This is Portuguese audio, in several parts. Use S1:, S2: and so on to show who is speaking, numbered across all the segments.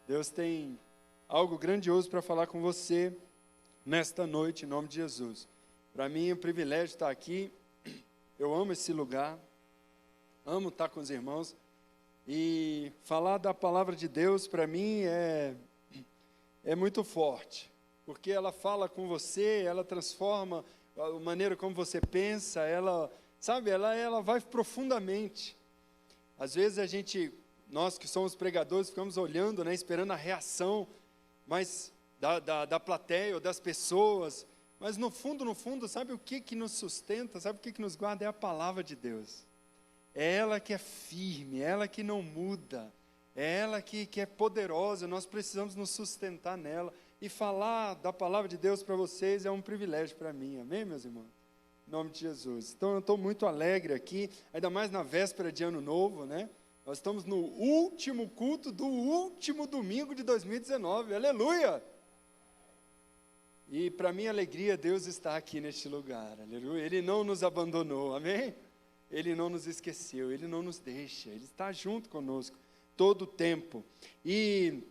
S1: Deus tem algo grandioso para falar com você nesta noite, em nome de Jesus. Para mim é um privilégio estar aqui, eu amo esse lugar, amo estar com os irmãos, e falar da palavra de Deus para mim é muito forte, porque ela fala com você, ela transforma a maneira como você pensa, ela vai profundamente. Às vezes nós que somos pregadores, ficamos olhando, né, esperando a reação da plateia ou das pessoas, mas no fundo, sabe o que nos sustenta, sabe o que nos guarda? É a palavra de Deus. É ela que é firme, é ela que não muda, é ela que é poderosa, nós precisamos nos sustentar nela, e falar da palavra de Deus para vocês é um privilégio para mim, amém, meus irmãos? Em nome de Jesus. Então eu estou muito alegre aqui, ainda mais na véspera de Ano Novo, né? Nós estamos no último culto do último domingo de 2019, aleluia! E para minha alegria, Deus está aqui neste lugar, aleluia! Ele não nos abandonou, amém? Ele não nos esqueceu, Ele não nos deixa, Ele está junto conosco todo o tempo. E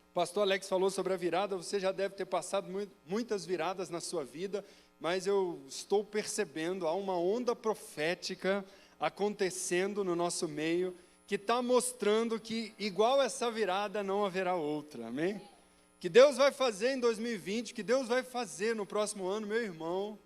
S1: o pastor Alex falou sobre a virada, você já deve ter passado muitas viradas na sua vida, mas eu estou percebendo, há uma onda profética acontecendo no nosso meio, que está mostrando que igual essa virada não haverá outra, amém? Que Deus vai fazer em 2020, que Deus vai fazer no próximo ano, meu irmão.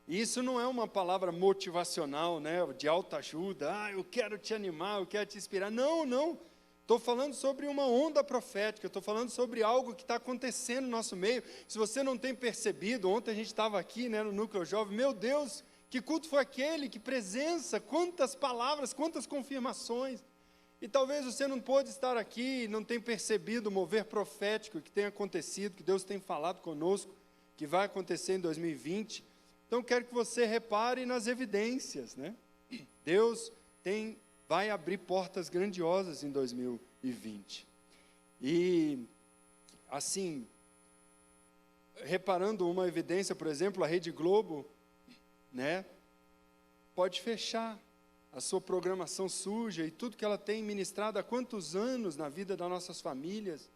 S1: E isso não é uma palavra motivacional, né, de autoajuda, eu quero te animar, eu quero te inspirar, não, estou falando sobre uma onda profética, estou falando sobre algo que está acontecendo no nosso meio. Se você não tem percebido, ontem a gente estava aqui, né, no Núcleo Jovem, meu Deus, que culto foi aquele, que presença, quantas palavras, quantas confirmações. E talvez você não pôde estar aqui, não tenha percebido o mover profético que tem acontecido, que Deus tem falado conosco, que vai acontecer em 2020. Então, quero que você repare nas evidências, né? Deus vai abrir portas grandiosas em 2020. E, assim, reparando uma evidência, por exemplo, a Rede Globo, né? Pode fechar a sua programação suja e tudo que ela tem ministrado há quantos anos na vida das nossas famílias.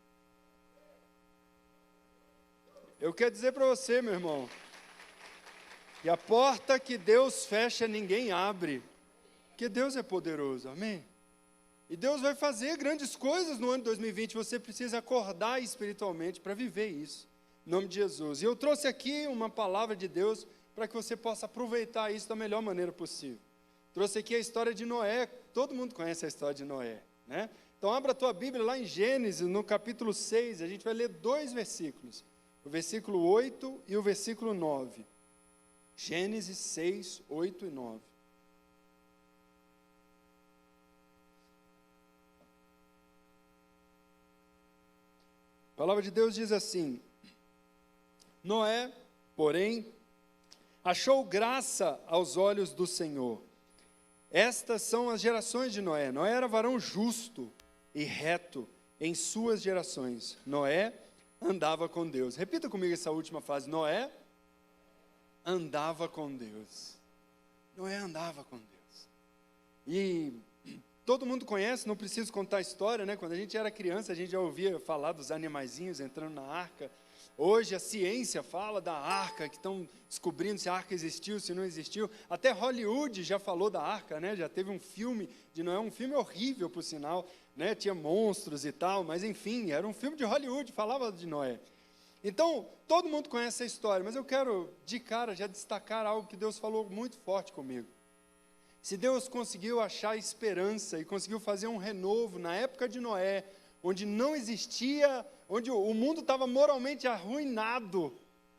S1: Eu quero dizer para você, meu irmão, que a porta que Deus fecha, ninguém abre, porque Deus é poderoso, amém? E Deus vai fazer grandes coisas no ano de 2020, você precisa acordar espiritualmente para viver isso, em nome de Jesus. E eu trouxe aqui uma palavra de Deus para que você possa aproveitar isso da melhor maneira possível. Trouxe aqui a história de Noé, todo mundo conhece a história de Noé, né? Então abra a tua Bíblia lá em Gênesis, no capítulo 6, a gente vai ler 2 versículos, o versículo 8 e o versículo 9. Gênesis 6, 8 e 9. A palavra de Deus diz assim: Noé, porém, achou graça aos olhos do Senhor. Estas são as gerações de Noé. Noé era varão justo e reto em suas gerações. Noé andava com Deus. Repita comigo essa última frase. Noé andava com Deus. Noé andava com Deus. E todo mundo conhece, não preciso contar a história, né? Quando a gente era criança, a gente já ouvia falar dos animaizinhos entrando na arca. Hoje a ciência fala da arca, que estão descobrindo se a arca existiu, se não existiu. Até Hollywood já falou da arca, né? Já teve um filme de Noé, um filme horrível, por sinal, né? Tinha monstros e tal, mas enfim, era um filme de Hollywood, falava de Noé. Então, todo mundo conhece essa história, mas eu quero, de cara, já destacar algo que Deus falou muito forte comigo. Se Deus conseguiu achar esperança e conseguiu fazer um renovo na época de Noé, onde não existia, onde o mundo estava moralmente arruinado,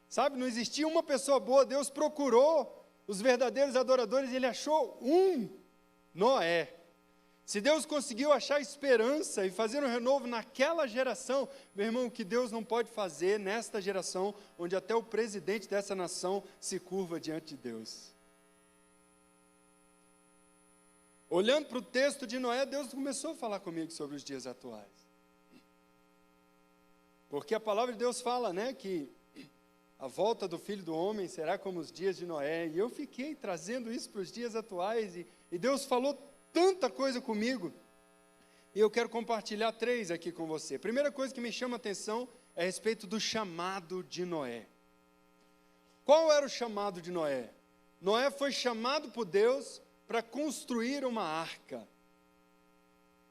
S1: sabe? Não existia uma pessoa boa, Deus procurou os verdadeiros adoradores e Ele achou Noé. Se Deus conseguiu achar esperança e fazer um renovo naquela geração, meu irmão, o que Deus não pode fazer nesta geração, onde até o presidente dessa nação se curva diante de Deus. Olhando para o texto de Noé, Deus começou a falar comigo sobre os dias atuais. Porque a palavra de Deus fala, né, que a volta do Filho do Homem será como os dias de Noé. E eu fiquei trazendo isso para os dias atuais, e Deus falou tanta coisa comigo. E eu quero compartilhar 3 aqui com você. A primeira coisa que me chama a atenção é a respeito do chamado de Noé. Qual era o chamado de Noé? Noé foi chamado por Deus para construir uma arca.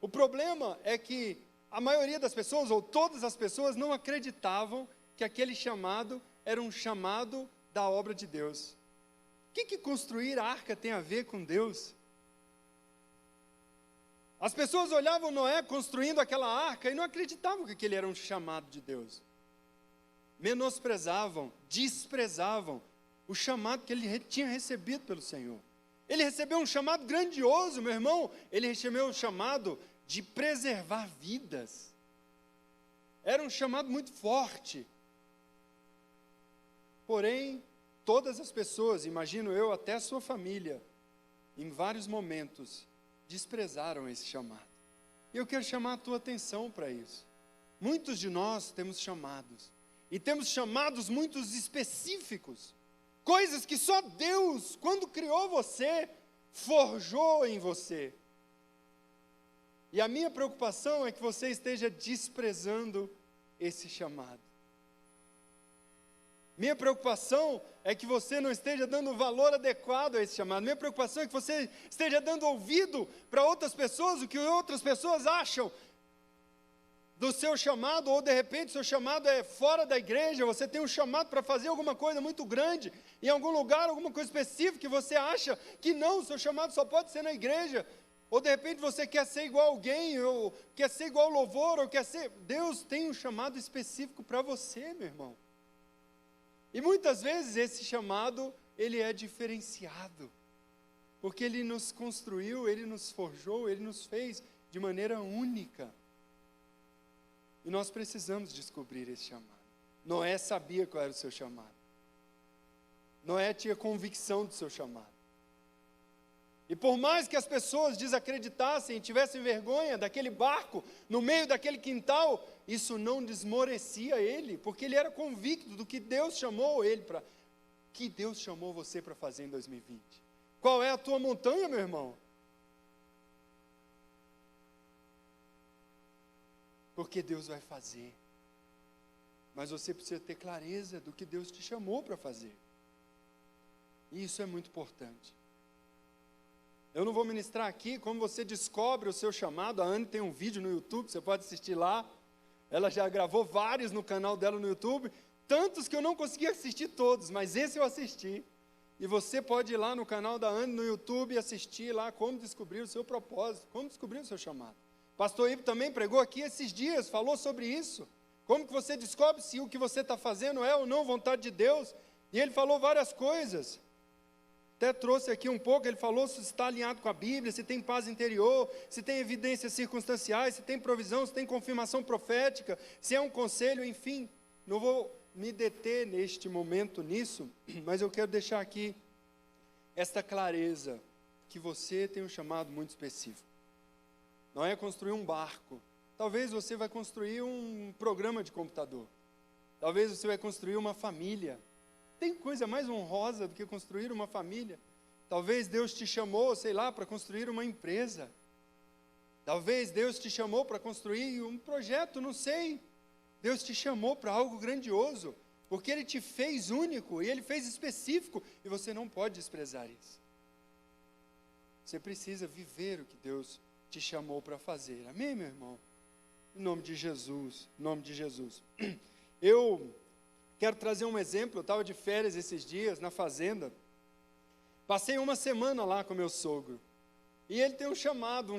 S1: O problema é que a maioria das pessoas, ou todas as pessoas, não acreditavam que aquele chamado era um chamado da obra de Deus. O que construir a arca tem a ver com Deus? As pessoas olhavam Noé construindo aquela arca e não acreditavam que aquele era um chamado de Deus. Menosprezavam, desprezavam o chamado que ele tinha recebido pelo Senhor. Ele recebeu um chamado grandioso, meu irmão. Ele recebeu um chamado de preservar vidas. Era um chamado muito forte. Porém, todas as pessoas, imagino eu, até a sua família, em vários momentos, desprezaram esse chamado. E eu quero chamar a tua atenção para isso. Muitos de nós temos chamados. E temos chamados muito específicos. Coisas que só Deus, quando criou você, forjou em você. E a minha preocupação é que você esteja desprezando esse chamado. Minha preocupação é que você não esteja dando o valor adequado a esse chamado. Minha preocupação é que você esteja dando ouvido para outras pessoas, o que outras pessoas acham do seu chamado, ou de repente seu chamado é fora da igreja, você tem um chamado para fazer alguma coisa muito grande, em algum lugar, alguma coisa específica, que você acha que não, o seu chamado só pode ser na igreja, ou de repente você quer ser igual alguém, ou quer ser igual louvor, ou quer ser... Deus tem um chamado específico para você, meu irmão. E muitas vezes esse chamado, ele é diferenciado, porque ele nos construiu, ele nos forjou, ele nos fez de maneira única. E nós precisamos descobrir esse chamado. Noé sabia qual era o seu chamado. Noé tinha convicção do seu chamado. E por mais que as pessoas desacreditassem, tivessem vergonha daquele barco no meio daquele quintal, isso não desmorecia ele, porque ele era convicto do que Deus chamou ele para... que Deus chamou você para fazer em 2020. Qual é a tua montanha, meu irmão? Porque Deus vai fazer. Mas você precisa ter clareza do que Deus te chamou para fazer. E isso é muito importante. Eu não vou ministrar aqui como você descobre o seu chamado. A Anne tem um vídeo no YouTube, você pode assistir lá. Ela já gravou vários no canal dela no YouTube, tantos que eu não consegui assistir todos, mas esse eu assisti. E você pode ir lá no canal da Anne no YouTube e assistir lá como descobrir o seu propósito, como descobrir o seu chamado. Pastor Ivo também pregou aqui esses dias, falou sobre isso. Como que você descobre se o que você está fazendo é ou não vontade de Deus? E ele falou várias coisas. Até trouxe aqui um pouco, ele falou se está alinhado com a Bíblia, se tem paz interior, se tem evidências circunstanciais, se tem provisão, se tem confirmação profética, se é um conselho, enfim. Não vou me deter neste momento nisso, mas eu quero deixar aqui esta clareza, que você tem um chamado muito específico. Não é construir um barco. Talvez você vai construir um programa de computador. Talvez você vai construir uma família. Tem coisa mais honrosa do que construir uma família? Talvez Deus te chamou, sei lá, para construir uma empresa. Talvez Deus te chamou para construir um projeto, não sei. Deus te chamou para algo grandioso, porque Ele te fez único, e Ele fez específico, e você não pode desprezar isso. Você precisa viver o que Deus te chamou para fazer. Amém, meu irmão? Em nome de Jesus, em nome de Jesus. Eu quero trazer um exemplo. Eu estava de férias esses dias na fazenda. Passei uma semana lá com meu sogro. E ele tem um chamado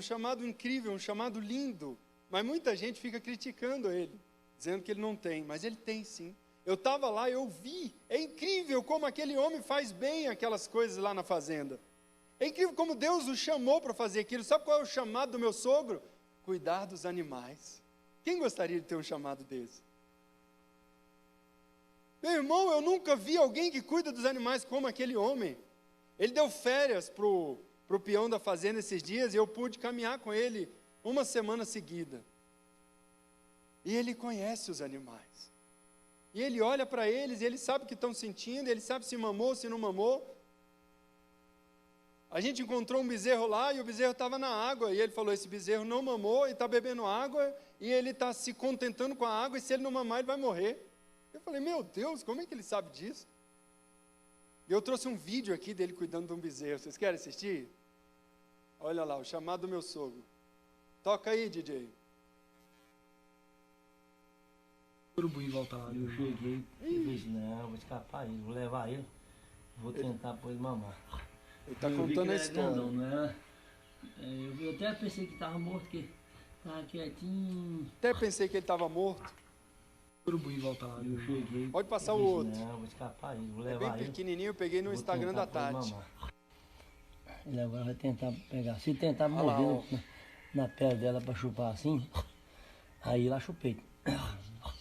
S1: incrível, um chamado lindo. Mas muita gente fica criticando ele, dizendo que ele não tem. Mas ele tem sim. Eu estava lá, eu vi. É incrível como aquele homem faz bem aquelas coisas lá na fazenda. É incrível como Deus o chamou para fazer aquilo. Sabe qual é o chamado do meu sogro? Cuidar dos animais. Quem gostaria de ter um chamado desse? Meu irmão, eu nunca vi alguém que cuida dos animais como aquele homem. Ele deu férias para o peão da fazenda esses dias, e eu pude caminhar com ele uma semana seguida. E ele conhece os animais. E ele olha para eles, e ele sabe o que estão sentindo, ele sabe se mamou, se não mamou. A gente encontrou um bezerro lá, e o bezerro estava na água, e ele falou, esse bezerro não mamou, e está bebendo água, e ele está se contentando com a água, e se ele não mamar, ele vai morrer. Eu falei, meu Deus, como é que ele sabe disso? E eu trouxe um vídeo aqui dele cuidando de um bezerro, vocês querem assistir? Olha lá, o chamado do meu sogro. Toca aí, DJ.
S2: Urubu e voltar lá.
S3: Eu cheguei e disse, não, vou escapar ele, vou levar ele, vou tentar pôr ele mamar.
S1: Ele está
S3: Eu vi
S1: contando
S3: que
S1: a
S3: ele era
S1: história.
S3: grandão, não era? Eu até pensei que estava morto, que estava quietinho.
S1: Até pensei que ele estava morto.
S2: Urubu e voltar lá.
S3: Eu cheguei.
S1: Pode passar
S3: eu
S1: o
S3: disse,
S1: outro.
S3: Não, vou escapar ele, vou
S1: É
S3: levar
S1: bem
S3: ele.
S1: pequenininho, eu peguei no
S3: vou
S1: Instagram da
S3: tentar pôr ele
S1: Tati.
S3: mamar. Ele agora vai tentar pegar. Se tentar
S1: Olha lá,
S3: morder na pele dela para chupar assim, aí lá chupei.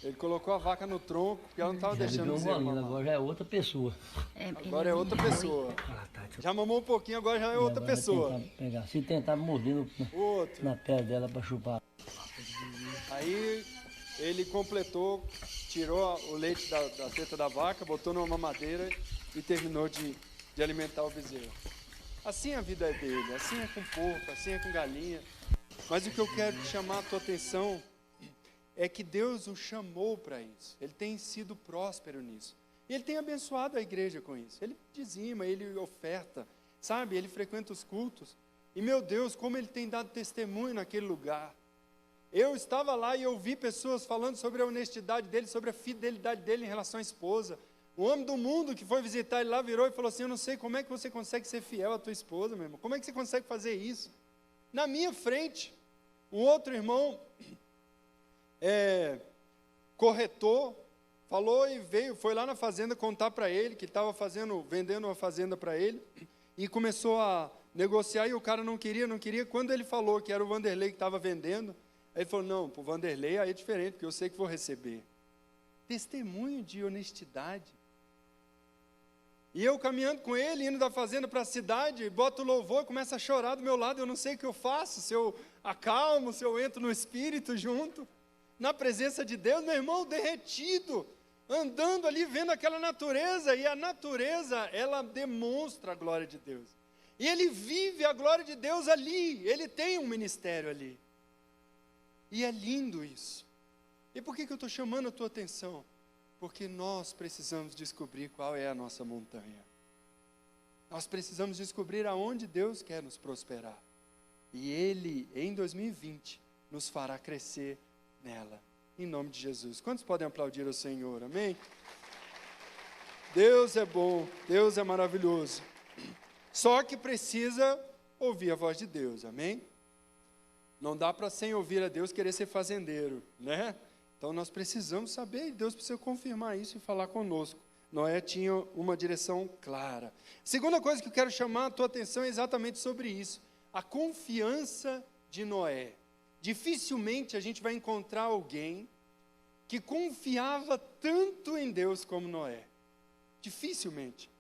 S1: Ele colocou a vaca no tronco, porque ela não estava
S3: Já
S1: deixando
S3: bebeu
S1: o
S3: um
S1: bezerro
S3: golinho,
S1: mamar.
S3: agora já é outra pessoa.
S1: Agora é outra pessoa. Já mamou um pouquinho, agora já é outra
S3: Agora vai
S1: pessoa.
S3: tentar pegar. Se tentar morder
S1: O outro.
S3: na pele dela para chupar.
S1: Aí ele completou, tirou o leite da teta da vaca, botou numa mamadeira e terminou de alimentar o bezerro. Assim a vida é dele, assim é com porco, assim é com galinha. Mas o que eu quero te chamar a tua atenção é que Deus o chamou para isso. Ele tem sido próspero nisso. E Ele tem abençoado a igreja com isso. Ele dizima, Ele oferta, sabe? Ele frequenta os cultos. E, meu Deus, como Ele tem dado testemunho naquele lugar. Eu estava lá e ouvi pessoas falando sobre a honestidade dele, sobre a fidelidade dele em relação à esposa. Um homem do mundo que foi visitar ele lá virou e falou assim, eu não sei como é que você consegue ser fiel à tua esposa, meu irmão. Como é que você consegue fazer isso? Na minha frente, um outro irmão, corretor, falou e veio, foi lá na fazenda contar para ele que estava vendendo uma fazenda para ele e começou a negociar e o cara não queria. Quando ele falou que era o Vanderlei que estava vendendo, aí ele falou, não, para o Vanderlei aí é diferente, porque eu sei que vou receber. Testemunho de honestidade. E eu caminhando com ele, indo da fazenda para a cidade, boto o louvor e começa a chorar do meu lado, eu não sei o que eu faço, se eu acalmo, se eu entro no Espírito junto, na presença de Deus, meu irmão derretido, andando ali, vendo aquela natureza, e a natureza, ela demonstra a glória de Deus. E ele vive a glória de Deus ali, ele tem um ministério ali. E é lindo isso. E por que eu estou chamando a tua atenção? Porque nós precisamos descobrir qual é a nossa montanha. Nós precisamos descobrir aonde Deus quer nos prosperar. E Ele, em 2020, nos fará crescer nela. Em nome de Jesus. Quantos podem aplaudir o Senhor? Amém? Deus é bom, Deus é maravilhoso. Só que precisa ouvir a voz de Deus, amém? Não dá para sem ouvir a Deus querer ser fazendeiro, né? Então nós precisamos saber, e Deus precisa confirmar isso e falar conosco. Noé tinha uma direção clara. Segunda coisa que eu quero chamar a tua atenção é exatamente sobre isso. A confiança de Noé. Dificilmente a gente vai encontrar alguém que confiava tanto em Deus como Noé. Dificilmente.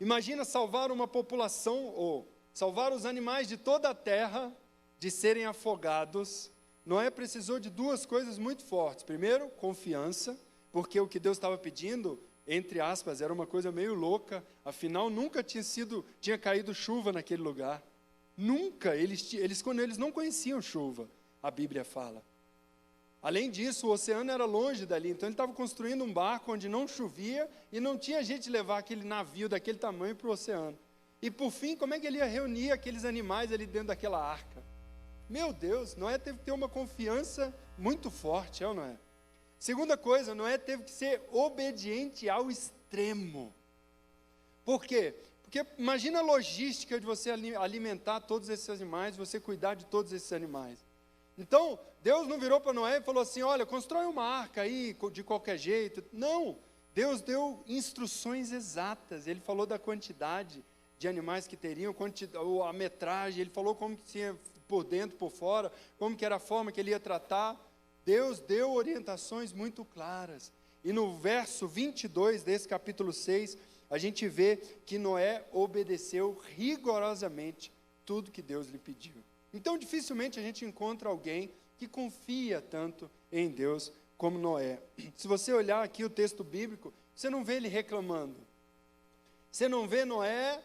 S1: Imagina salvar uma população, ou salvar os animais de toda a terra de serem afogados. Noé precisou de duas coisas muito fortes. Primeiro, confiança, porque o que Deus estava pedindo, entre aspas, era uma coisa meio louca. Afinal, nunca tinha caído chuva naquele lugar. Nunca, quando eles não conheciam chuva, a Bíblia fala. Além disso, o oceano era longe dali, então ele estava construindo um barco onde não chovia e não tinha jeito de levar aquele navio daquele tamanho para o oceano. E por fim, como é que ele ia reunir aqueles animais ali dentro daquela arca? Meu Deus, Noé teve que ter uma confiança muito forte, é ou não é? Segunda coisa, Noé teve que ser obediente ao extremo. Por quê? Porque imagina a logística de você alimentar todos esses animais, você cuidar de todos esses animais. Então, Deus não virou para Noé e falou assim, olha, constrói uma arca aí de qualquer jeito. Não, Deus deu instruções exatas, Ele falou da quantidade de animais que teriam, a metragem, Ele falou como que tinha por dentro, por fora, como que era a forma que Ele ia tratar. Deus deu orientações muito claras. E no verso 22 desse capítulo 6, a gente vê que Noé obedeceu rigorosamente tudo que Deus lhe pediu. Então, dificilmente a gente encontra alguém que confia tanto em Deus como Noé. Se você olhar aqui o texto bíblico, você não vê ele reclamando. Você não vê Noé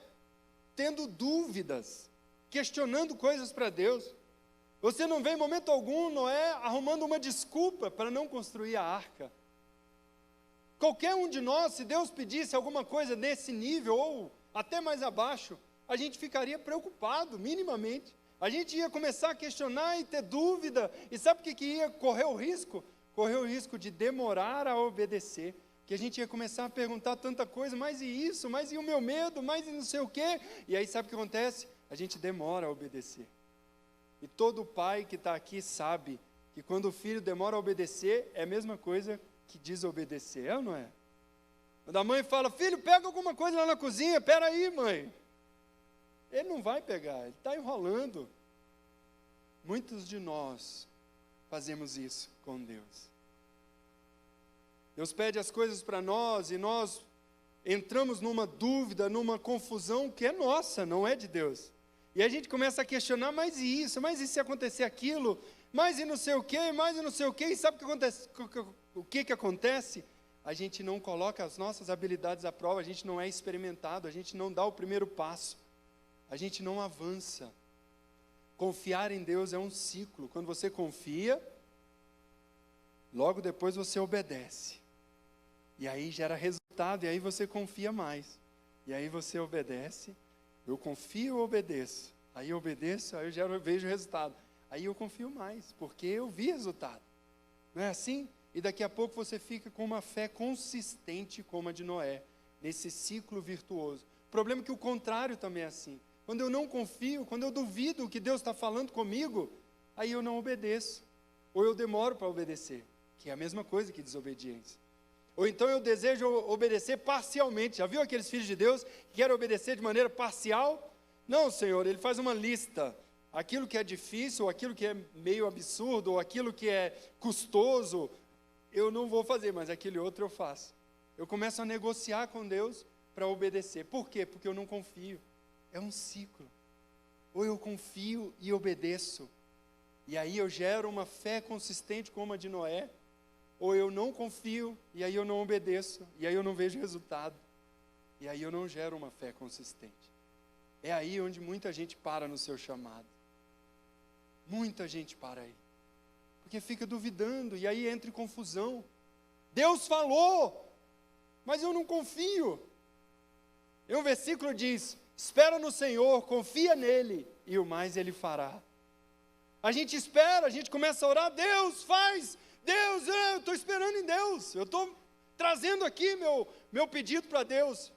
S1: tendo dúvidas, questionando coisas para Deus. Você não vê em momento algum Noé arrumando uma desculpa para não construir a arca. Qualquer um de nós, se Deus pedisse alguma coisa nesse nível ou até mais abaixo, a gente ficaria preocupado, minimamente. A gente ia começar a questionar e ter dúvida. E sabe o que ia correr o risco? Correr o risco de demorar a obedecer. Que a gente ia começar a perguntar tanta coisa, mas e isso, mas e o meu medo, mas e não sei o quê. E aí sabe o que acontece? A gente demora a obedecer. E todo pai que está aqui sabe que quando o filho demora a obedecer, é a mesma coisa que desobedecer, é ou não é? Quando a mãe fala, filho, pega alguma coisa lá na cozinha, peraí, mãe. Ele não vai pegar, ele está enrolando. Muitos de nós fazemos isso com Deus. Deus pede as coisas para nós e nós entramos numa dúvida, numa confusão que é nossa, não é de Deus. E a gente começa a questionar, mas e isso, mas e se acontecer aquilo, mas e não sei o quê, mas e não sei o quê, e sabe o que acontece? O que acontece? A gente não coloca as nossas habilidades à prova, a gente não é experimentado, a gente não dá o primeiro passo, a gente não avança. Confiar em Deus é um ciclo. Quando você confia, logo depois você obedece. E aí gera resultado, e aí você confia mais. E aí você obedece, eu confio e obedeço. Aí eu obedeço, aí eu vejo o resultado. Aí eu confio mais, porque eu vi resultado. Não é assim? E daqui a pouco você fica com uma fé consistente como a de Noé, nesse ciclo virtuoso. O problema é que o contrário também é assim. Quando eu não confio, quando eu duvido que Deus está falando comigo, aí eu não obedeço. Ou eu demoro para obedecer, que é a mesma coisa que desobediência. Ou então eu desejo obedecer parcialmente. Já viu aqueles filhos de Deus que querem obedecer de maneira parcial? Não, Senhor, ele faz uma lista. Aquilo que é difícil, ou aquilo que é meio absurdo, ou aquilo que é custoso, eu não vou fazer, mas aquele outro eu faço. Eu começo a negociar com Deus para obedecer. Por quê? Porque eu não confio. É um ciclo. Ou eu confio e obedeço, e aí eu gero uma fé consistente como a de Noé, ou eu não confio, e aí eu não obedeço, e aí eu não vejo resultado, e aí eu não gero uma fé consistente. É aí onde muita gente para no seu chamado. Muita gente para aí. Porque fica duvidando, e aí entra em confusão. Deus falou, mas eu não confio. E um versículo diz, espera no Senhor, confia nele, e o mais ele fará. A gente espera, a gente começa a orar, Deus faz, Deus, eu estou esperando em Deus, eu estou trazendo aqui meu pedido para Deus.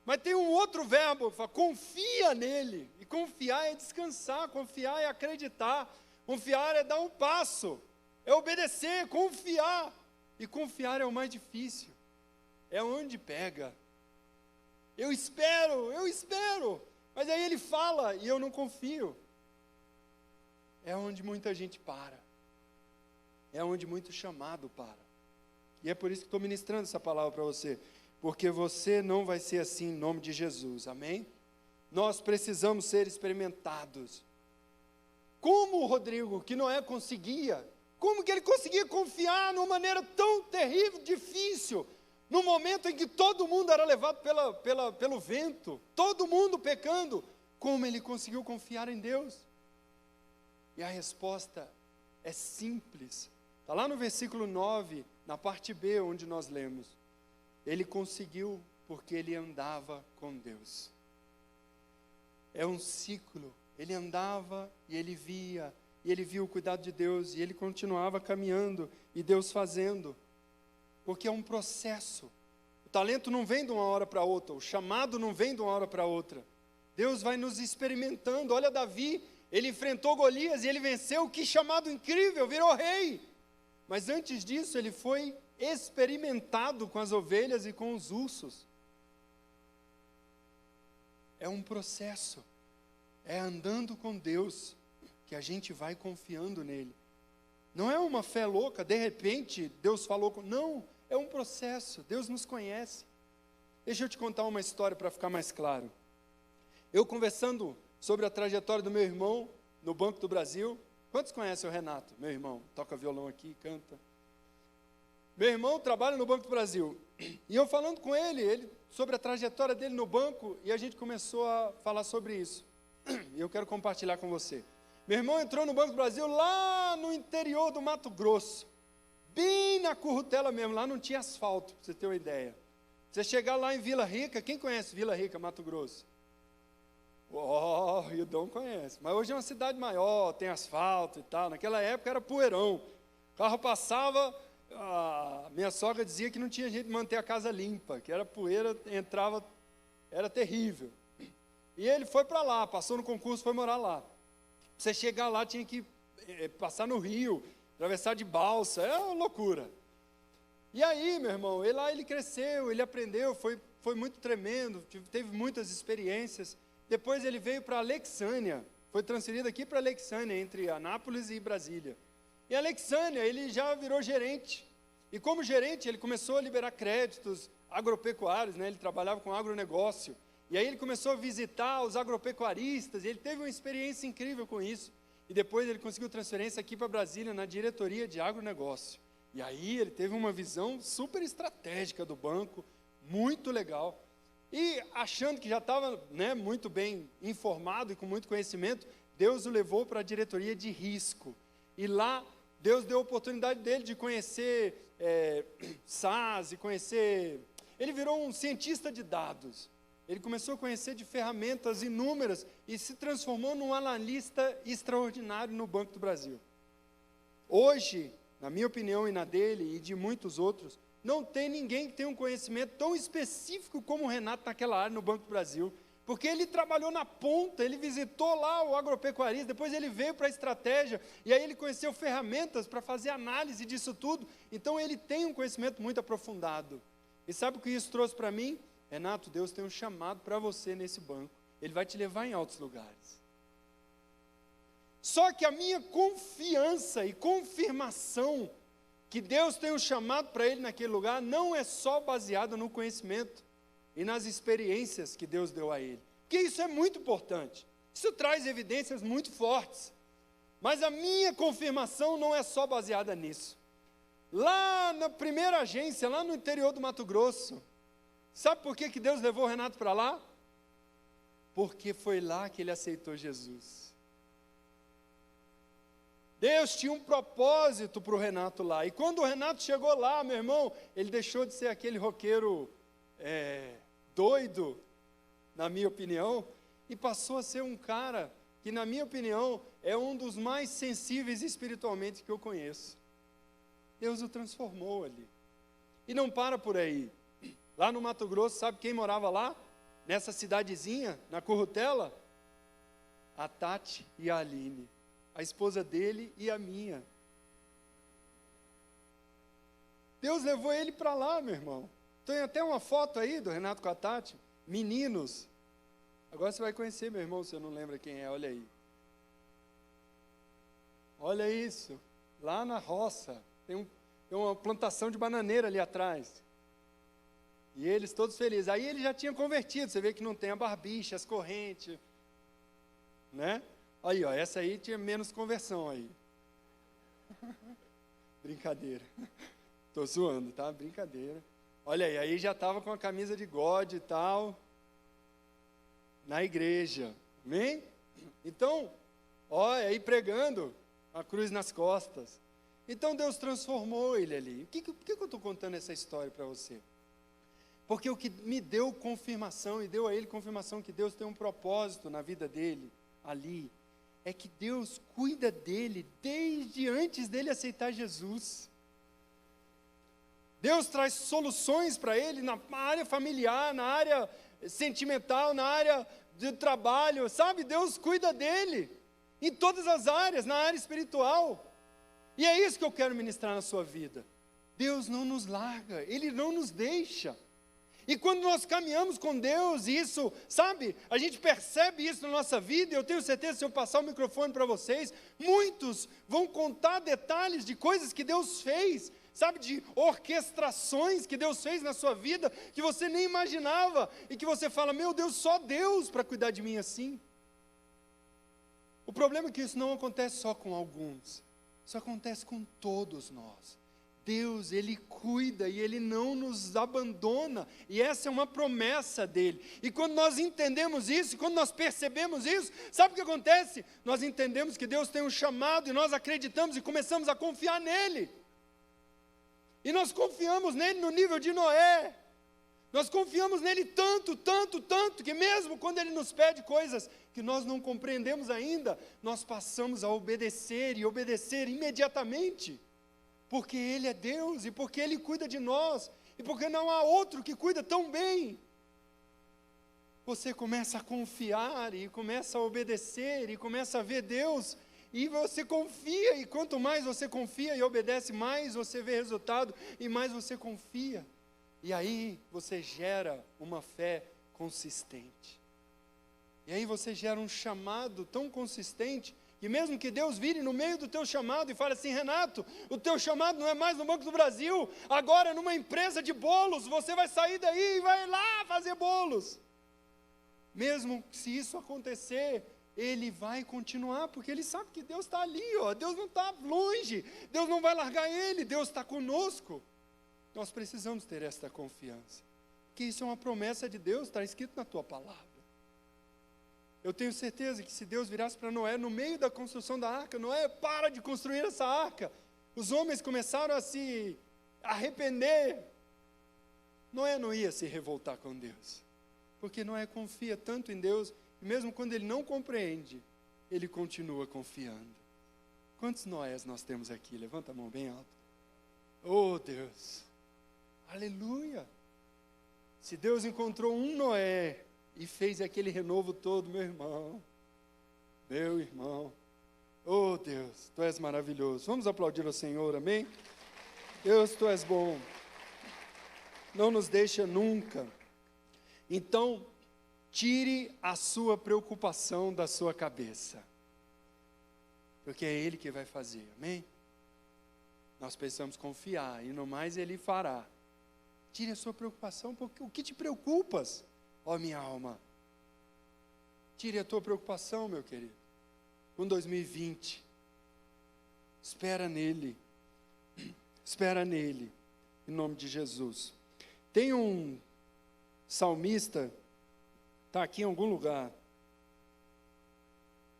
S1: Mas tem um outro verbo, fala, confia nele. E confiar é descansar, confiar é acreditar, confiar é dar um passo, é obedecer, confiar. E confiar é o mais difícil, é onde pega. Eu espero, mas aí ele fala e eu não confio. É onde muita gente para, é onde muito chamado para. E é por isso que estou ministrando essa palavra para você, porque você não vai ser assim em nome de Jesus, amém? Nós precisamos ser experimentados. Como o Rodrigo, que Noé conseguia, como que ele conseguia confiar numa maneira tão terrível, difícil, no momento em que todo mundo era levado pelo vento, todo mundo pecando, como ele conseguiu confiar em Deus? E a resposta é simples, está lá no versículo 9, na parte B, onde nós lemos. Ele conseguiu porque ele andava com Deus. É um ciclo, ele andava e ele via o cuidado de Deus, e ele continuava caminhando, e Deus fazendo, porque é um processo. O talento não vem de uma hora para outra, o chamado não vem de uma hora para outra. Deus vai nos experimentando. Olha Davi, ele enfrentou Golias e ele venceu, que chamado incrível, virou rei. Mas antes disso ele foi experimentado com as ovelhas e com os ursos. É um processo, é andando com Deus que a gente vai confiando nele. Não é uma fé louca, de repente Deus falou, não, é um processo, Deus nos conhece. Deixa eu te contar uma história para ficar mais claro. Eu conversando sobre a trajetória do meu irmão no Banco do Brasil. Quantos conhecem o Renato, meu irmão? Toca violão aqui, canta. Meu irmão trabalha no Banco do Brasil. E eu falando com ele sobre a trajetória dele no banco, e a gente começou a falar sobre isso. E eu quero compartilhar com você. Meu irmão entrou no Banco do Brasil lá no interior do Mato Grosso, bem na Currutela mesmo, lá não tinha asfalto, para você ter uma ideia. Você chegar lá em Vila Rica, quem conhece Vila Rica, Mato Grosso? O Idão conhece, mas hoje é uma cidade maior, tem asfalto e tal. Naquela época era poeirão, o carro passava, a minha sogra dizia que não tinha jeito de manter a casa limpa, que era poeira, entrava, era terrível. E ele foi para lá, passou no concurso, foi morar lá. Você chegar lá tinha que passar no rio, atravessar de balsa, é uma loucura. E aí, meu irmão, ele cresceu, ele aprendeu, foi muito tremendo, teve muitas experiências. Depois ele veio para Alexânia, foi transferido aqui para Alexânia, entre Anápolis e Brasília. Em Alexânia, ele já virou gerente. E como gerente, ele começou a liberar créditos agropecuários, né? Ele trabalhava com agronegócio. E aí ele começou a visitar os agropecuaristas, e ele teve uma experiência incrível com isso. E depois ele conseguiu transferência aqui para Brasília, na diretoria de agronegócio. E aí ele teve uma visão super estratégica do banco, muito legal. E achando que já estava, né, muito bem informado e com muito conhecimento, Deus o levou para a diretoria de risco. E lá, Deus deu a oportunidade dele de conhecer SAS, e conhecer... Ele virou um cientista de dados. Ele começou a conhecer de ferramentas inúmeras e se transformou num analista extraordinário no Banco do Brasil. Hoje, na minha opinião e na dele e de muitos outros, não tem ninguém que tenha um conhecimento tão específico como o Renato naquela área no Banco do Brasil, porque ele trabalhou na ponta, ele visitou lá o agropecuarista, depois ele veio para a estratégia, e aí ele conheceu ferramentas para fazer análise disso tudo, então ele tem um conhecimento muito aprofundado. E sabe o que isso trouxe para mim? Renato, Deus tem um chamado para você nesse banco, Ele vai te levar em altos lugares. Só que a minha confiança e confirmação que Deus tem um chamado para ele naquele lugar, não é só baseado no conhecimento e nas experiências que Deus deu a ele. Porque isso é muito importante. Isso traz evidências muito fortes. Mas a minha confirmação não é só baseada nisso. Lá na primeira agência, lá no interior do Mato Grosso, sabe por que Deus levou o Renato para lá? Porque foi lá que ele aceitou Jesus. Deus tinha um propósito para o Renato lá. E quando o Renato chegou lá, meu irmão, ele deixou de ser aquele roqueiro doido, na minha opinião, e passou a ser um cara que, na minha opinião, é um dos mais sensíveis espiritualmente que eu conheço. Deus o transformou ali. E não para por aí. Lá no Mato Grosso, sabe quem morava lá? Nessa cidadezinha, na Currutela? A Tati e a Aline. A esposa dele e a minha. Deus levou ele para lá, meu irmão. Tem até uma foto aí do Renato com a Tati. Meninos. Agora você vai conhecer, meu irmão, se eu não lembra quem é, olha aí. Olha isso. Lá na roça. Tem uma plantação de bananeira ali atrás. E eles todos felizes. Aí ele já tinha convertido. Você vê que não tem a barbicha, as correntes. Né? Aí, ó, essa aí tinha menos conversão aí. Brincadeira. Estou zoando, tá? Brincadeira. Olha aí já estava com a camisa de God e tal, na igreja. Amém? Então, olha aí pregando, a cruz nas costas. Então Deus transformou ele ali. Por que eu estou contando essa história para você? Porque o que me deu confirmação, e deu a ele confirmação que Deus tem um propósito na vida dele, ali, é que Deus cuida dele desde antes dele aceitar Jesus. Deus traz soluções para ele na área familiar, na área sentimental, na área de trabalho, sabe? Deus cuida dele em todas as áreas, na área espiritual. E é isso que eu quero ministrar na sua vida. Deus não nos larga, Ele não nos deixa. E quando nós caminhamos com Deus, isso, sabe, a gente percebe isso na nossa vida, e eu tenho certeza, se eu passar o microfone para vocês, muitos vão contar detalhes de coisas que Deus fez, sabe, de orquestrações que Deus fez na sua vida, que você nem imaginava, e que você fala, meu Deus, só Deus para cuidar de mim assim. O problema é que isso não acontece só com alguns, isso acontece com todos nós. Deus, Ele cuida e Ele não nos abandona, e essa é uma promessa dEle. E quando nós entendemos isso, quando nós percebemos isso, sabe o que acontece? Nós entendemos que Deus tem um chamado, e nós acreditamos e começamos a confiar nele. E nós confiamos nele no nível de Noé. Nós confiamos nele tanto, tanto, tanto, que mesmo quando ele nos pede coisas que nós não compreendemos ainda, nós passamos a obedecer e obedecer imediatamente. Porque Ele é Deus, e porque Ele cuida de nós, e porque não há outro que cuida tão bem. Você começa a confiar, e começa a obedecer, e começa a ver Deus, e você confia, e quanto mais você confia e obedece, mais você vê resultado, e mais você confia. E aí você gera uma fé consistente. E aí você gera um chamado tão consistente, que mesmo que Deus vire no meio do teu chamado e fale assim: Renato, o teu chamado não é mais no Banco do Brasil, agora é numa empresa de bolos, você vai sair daí e vai lá fazer bolos. Mesmo se isso acontecer, ele vai continuar, porque ele sabe que Deus está ali, ó. Deus não está longe, Deus não vai largar ele, Deus está conosco. Nós precisamos ter esta confiança, que isso é uma promessa de Deus, está escrito na tua palavra. Eu tenho certeza que se Deus virasse para Noé no meio da construção da arca: Noé, para de construir essa arca. Os homens começaram a se arrepender. Noé não ia se revoltar com Deus, porque Noé confia tanto em Deus, e mesmo quando ele não compreende, ele continua confiando. Quantos Noés nós temos aqui? Levanta a mão bem alto. Oh Deus, aleluia. Se Deus encontrou um Noé e fez aquele renovo todo, meu irmão, oh Deus, Tu és maravilhoso. Vamos aplaudir ao Senhor, amém? Deus, Tu és bom, não nos deixa nunca. Então, tire a sua preocupação da sua cabeça, porque é Ele que vai fazer, amém? Nós precisamos confiar, e no mais Ele fará. Tire a sua preocupação, porque o que te preocupas? Ó minha alma, tire a tua preocupação, meu querido, com 2020, espera nele, em nome de Jesus. Tem um salmista, está aqui em algum lugar,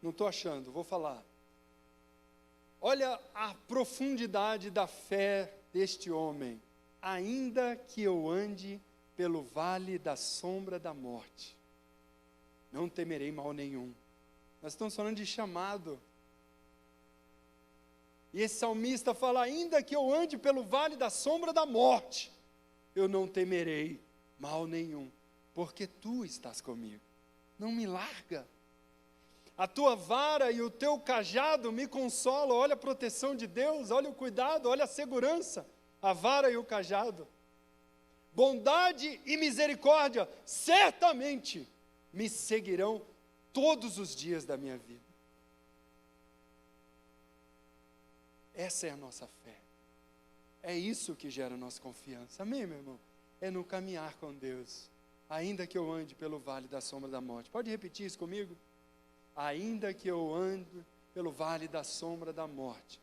S1: não estou achando, vou falar. Olha a profundidade da fé deste homem. Ainda que eu ande pelo vale da sombra da morte, não temerei mal nenhum. Nós estamos falando de chamado. E esse salmista fala: ainda que eu ande pelo vale da sombra da morte, eu não temerei mal nenhum, porque Tu estás comigo. Não me larga. A Tua vara e o Teu cajado me consolam. Olha a proteção de Deus, olha o cuidado, olha a segurança. A vara e o cajado. Bondade e misericórdia certamente me seguirão todos os dias da minha vida. Essa é a nossa fé. É isso que gera a nossa confiança. Amém, meu irmão? É no caminhar com Deus. Ainda que eu ande pelo vale da sombra da morte. Pode repetir isso comigo? Ainda que eu ande pelo vale da sombra da morte,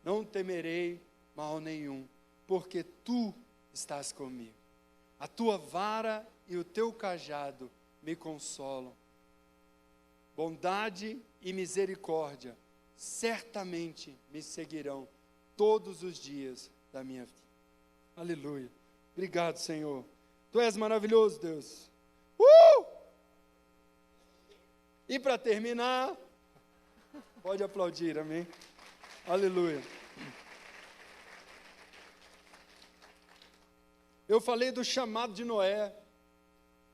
S1: não temerei mal nenhum, porque Tu estás comigo. A Tua vara e o Teu cajado me consolam. Bondade e misericórdia certamente me seguirão todos os dias da minha vida. Aleluia. Obrigado, Senhor. Tu és maravilhoso, Deus. E para terminar, pode aplaudir, amém? Aleluia. Eu falei do chamado de Noé,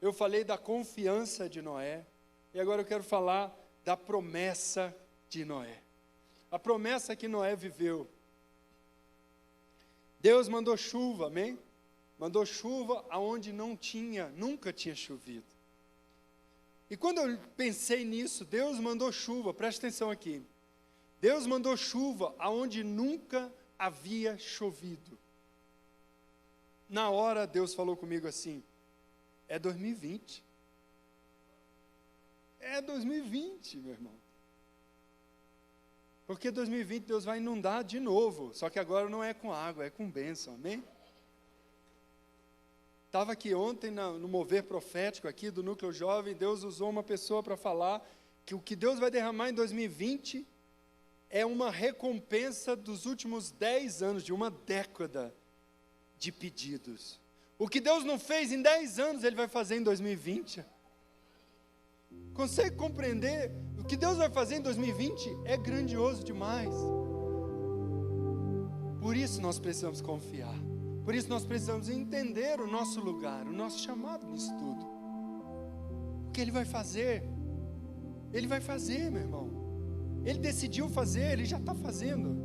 S1: eu falei da confiança de Noé, e agora eu quero falar da promessa de Noé. A promessa que Noé viveu. Deus mandou chuva, amém? Mandou chuva aonde nunca tinha chovido. E quando eu pensei nisso, Deus mandou chuva, presta atenção aqui. Deus mandou chuva aonde nunca havia chovido. Na hora, Deus falou comigo assim: é 2020. É 2020, meu irmão. Porque 2020 Deus vai inundar de novo, só que agora não é com água, é com bênção, amém? Estava aqui ontem no mover profético aqui do Núcleo Jovem, Deus usou uma pessoa para falar que o que Deus vai derramar em 2020 é uma recompensa dos últimos 10 anos, de uma década de pedidos. O que Deus não fez em 10 anos, Ele vai fazer em 2020. Consegue compreender? O que Deus vai fazer em 2020 é grandioso demais. Por isso nós precisamos confiar. Por isso nós precisamos entender o nosso lugar, o nosso chamado nisso tudo. O que Ele vai fazer? Ele vai fazer, meu irmão. Ele decidiu fazer, Ele já está fazendo.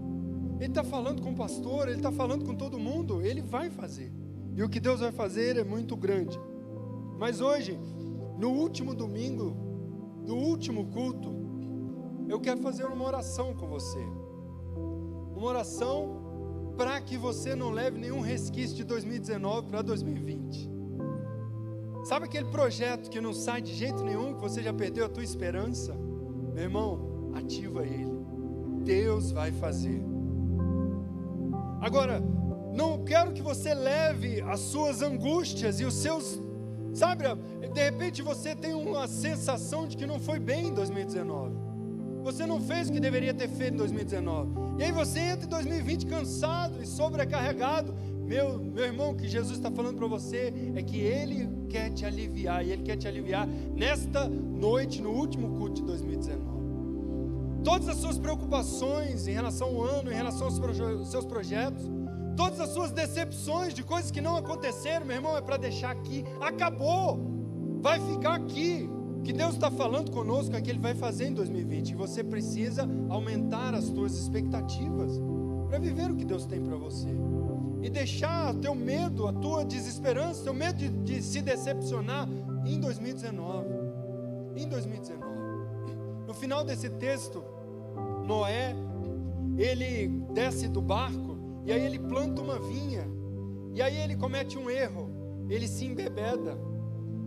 S1: Ele está falando com o pastor, Ele está falando com todo mundo, Ele vai fazer. E o que Deus vai fazer é muito grande. Mas hoje, no último domingo, no último culto, eu quero fazer uma oração com você. Uma oração para que você não leve nenhum resquício de 2019 para 2020. Sabe aquele projeto que não sai de jeito nenhum, que você já perdeu a tua esperança? Meu irmão, ativa ele. Deus vai fazer. Agora, não quero que você leve as suas angústias e os seus... Sabe, de repente você tem uma sensação de que não foi bem em 2019. Você não fez o que deveria ter feito em 2019. E aí você entra em 2020 cansado e sobrecarregado. Meu irmão, o que Jesus está falando para você é que Ele quer te aliviar. E Ele quer te aliviar nesta noite, no último culto de 2019. Todas as suas preocupações em relação ao ano, em relação aos seus projetos, todas as suas decepções de coisas que não aconteceram, meu irmão, é para deixar aqui. Acabou. Vai ficar aqui. O que Deus está falando conosco é que Ele vai fazer em 2020. E você precisa aumentar as suas expectativas para viver o que Deus tem para você. E deixar o teu medo, a tua desesperança, o teu medo de se decepcionar em 2019. Em 2019. No final desse texto, Noé, ele desce do barco e aí ele planta uma vinha. E aí ele comete um erro. Ele se embebeda.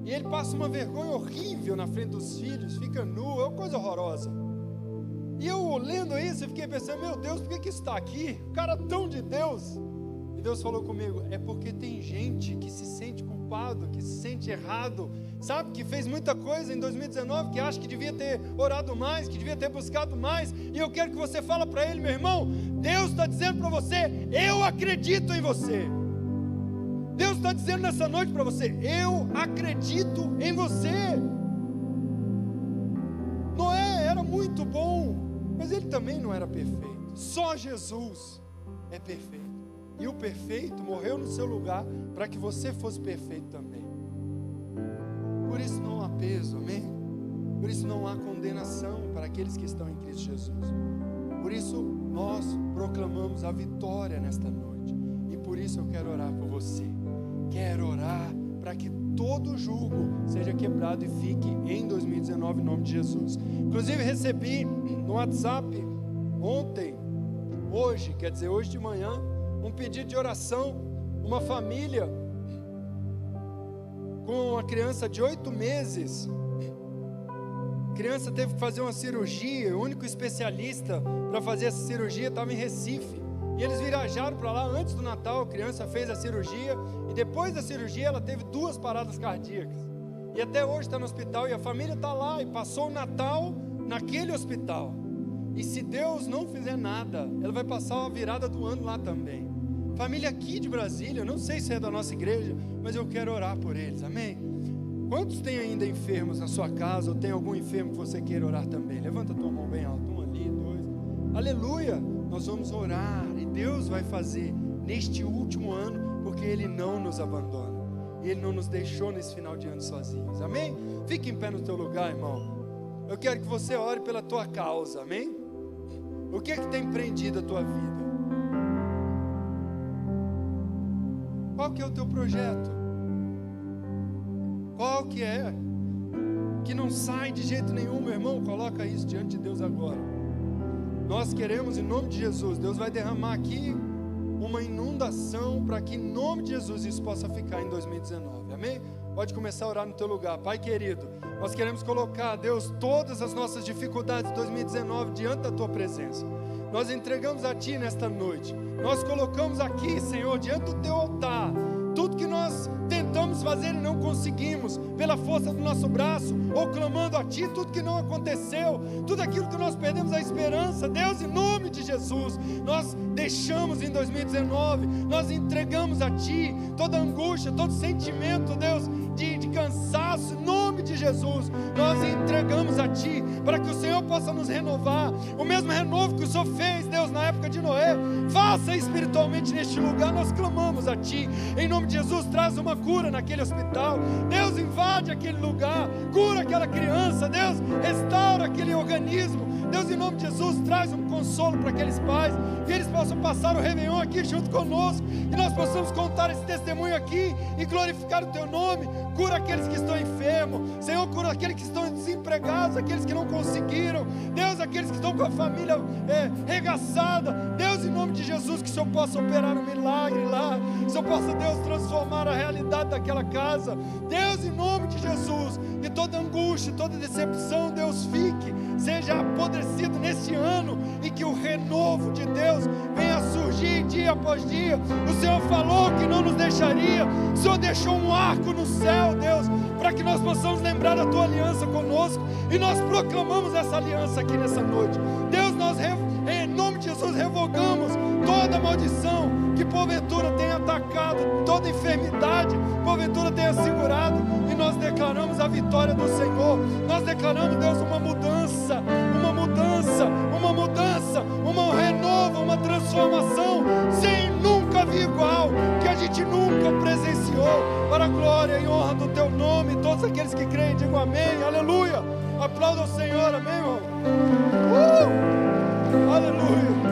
S1: E ele passa uma vergonha horrível na frente dos filhos, fica nu, é uma coisa horrorosa. E eu lendo isso, eu fiquei pensando, meu Deus, por que isso está aqui? O cara tão de Deus. E Deus falou comigo, é porque tem gente que se sente culpado, que se sente errado, sabe, que fez muita coisa em 2019, que acha que devia ter orado mais, que devia ter buscado mais. E eu quero que você fale para ele, meu irmão, Deus está dizendo para você, eu acredito em você. Deus está dizendo nessa noite para você, eu acredito em você. Noé era muito bom, mas ele também não era perfeito. Só Jesus é perfeito. E o perfeito morreu no seu lugar para que você fosse perfeito também. Por isso não há peso, amém? Por isso não há condenação para aqueles que estão em Cristo Jesus. Por isso nós proclamamos a vitória nesta noite. E por isso eu quero orar por você. Quero orar para que todo julgo seja quebrado e fique em 2019 em nome de Jesus. Inclusive recebi no WhatsApp hoje de manhã, um pedido de oração. Uma família com uma criança de 8 meses. A criança teve que fazer uma cirurgia. O único especialista para fazer essa cirurgia estava em Recife. E eles viajaram para lá antes do Natal. A criança fez a cirurgia e depois da cirurgia ela teve 2 paradas cardíacas. E até hoje está no hospital. E a família está lá e passou o Natal naquele hospital. E se Deus não fizer nada, ela vai passar a virada do ano lá também. Família aqui de Brasília, eu não sei se é da nossa igreja, mas eu quero orar por eles, amém? Quantos tem ainda enfermos na sua casa, ou tem algum enfermo que você queira orar também? Levanta a tua mão bem alta, 1 ali, 2, aleluia, nós vamos orar, e Deus vai fazer neste último ano, porque Ele não nos abandona, e Ele não nos deixou nesse final de ano sozinhos, amém? Fique em pé no teu lugar, irmão, eu quero que você ore pela tua causa, amém? O que é que tem prendido a tua vida? Qual que é o teu projeto? Qual que é? Que não sai de jeito nenhum, meu irmão. Coloca isso diante de Deus agora. Nós queremos, em nome de Jesus, Deus vai derramar aqui uma inundação para que, em nome de Jesus, isso possa ficar em 2019. Amém? Pode começar a orar no teu lugar. Pai querido, nós queremos colocar, Deus, todas as nossas dificuldades de 2019 diante da tua presença. nós entregamos a Ti nesta noite. Nós colocamos aqui, Senhor, diante do Teu altar, tudo que nós tentamos fazer e não conseguimos, pela força do nosso braço, ou clamando a Ti, tudo que não aconteceu, tudo aquilo que nós perdemos a esperança, Deus, em nome de Jesus, nós deixamos em 2019, nós entregamos a Ti toda angústia, todo sentimento, Deus, de cansaço, em nome de Jesus, nós entregamos a Ti, para que o Senhor possa nos renovar, o mesmo renovo que o Senhor fez, Deus, na época de Noé, faça espiritualmente neste lugar, nós clamamos a Ti, em nome de Jesus, traz uma cura naquele hospital, Deus, invade aquele lugar, cura aquela criança, Deus, restaura aquele organismo, Deus, em nome de Jesus, traz um consolo para aqueles pais, que eles possam passar o Réveillon aqui junto conosco, e nós possamos contar esse testemunho aqui, e glorificar o Teu nome, cura aqueles que estão enfermos, Senhor, cura aqueles que estão desempregados, aqueles que não conseguiram, Deus, aqueles que estão com a família regaçada, Deus, em nome de Jesus, que o Senhor possa operar um milagre lá, que o Senhor possa, Deus, transformar a realidade daquela casa, Deus, em nome de Jesus, que toda angústia, toda decepção, Deus, fique, seja apodrecido neste ano, e que o renovo de Deus venha surgir dia após dia. O Senhor falou que não nos deixaria, o Senhor deixou um arco no céu, Deus, para que nós possamos lembrar da Tua aliança conosco, e nós proclamamos essa aliança aqui nessa noite, Deus, nós em nome de Jesus revogamos toda maldição que porventura tenha atacado, toda enfermidade porventura tenha segurado, e nós declaramos a vitória do Senhor, nós declaramos, Deus, uma mudança, um renovo, uma transformação sem nunca vir igual, que a gente nunca presenciou, para a glória e honra do Teu nome. Todos aqueles que creem digam amém, aleluia, aplauda o Senhor, amém, irmão, aleluia.